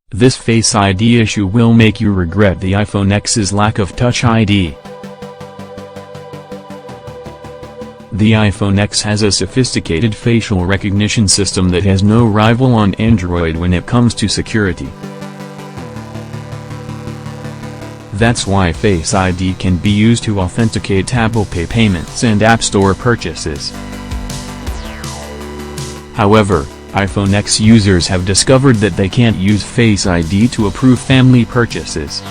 This Face ID issue will make you regret the iPhone X's lack of Touch ID. The iPhone X has a sophisticated facial recognition system that has no rival on Android when it comes to security. That's why Face ID can be used to authenticate Apple Pay payments and App Store purchases. However, iPhone X users have discovered that they can't use Face ID to approve family purchases.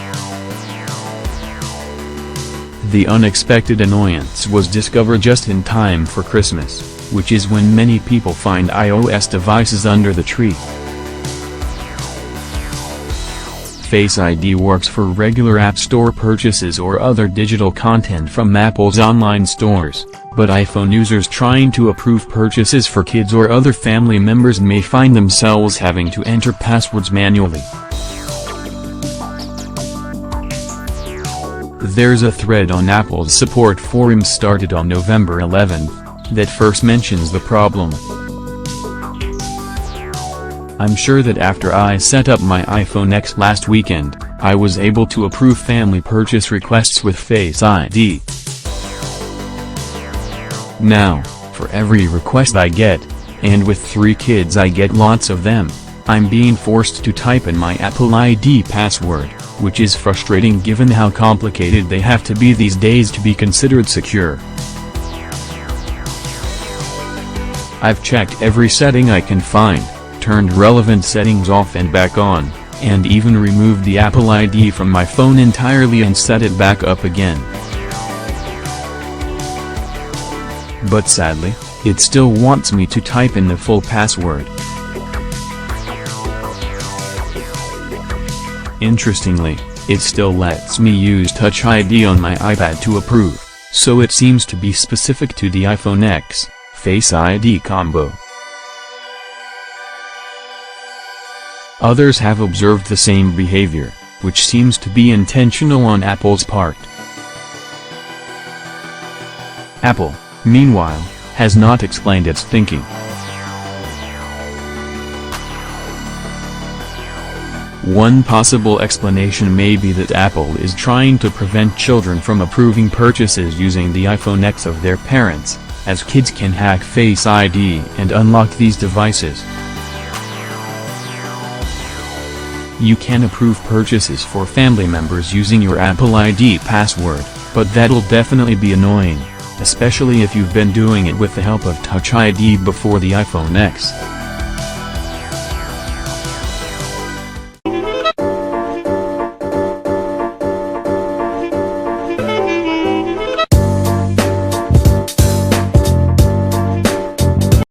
The unexpected annoyance was discovered just in time for Christmas, which is when many people find iOS devices under the tree. Face ID works for regular App Store purchases or other digital content from Apple's online stores, but iPhone users trying to approve purchases for kids or other family members may find themselves having to enter passwords manually. There's a thread on Apple's support forum started on November 11 that first mentions the problem. I'm sure that after I set up my iPhone X last weekend, I was able to approve family purchase requests with Face ID. Now, for every request I get, and with 3 kids I get lots of them, I'm being forced to type in my Apple ID password, which is frustrating given how complicated they have to be these days to be considered secure. I've checked every setting I can find, turned relevant settings off and back on, and even removed the Apple ID from my phone entirely and set it back up again. But sadly, it still wants me to type in the full password. Interestingly, it still lets me use Touch ID on my iPad to approve, so it seems to be specific to the iPhone X Face ID combo. Others have observed the same behavior, which seems to be intentional on Apple's part. Apple, meanwhile, has not explained its thinking. One possible explanation may be that Apple is trying to prevent children from approving purchases using the iPhone X of their parents, as kids can hack Face ID and unlock these devices. You can approve purchases for family members using your Apple ID password, but that'll definitely be annoying, especially if you've been doing it with the help of Touch ID before the iPhone X.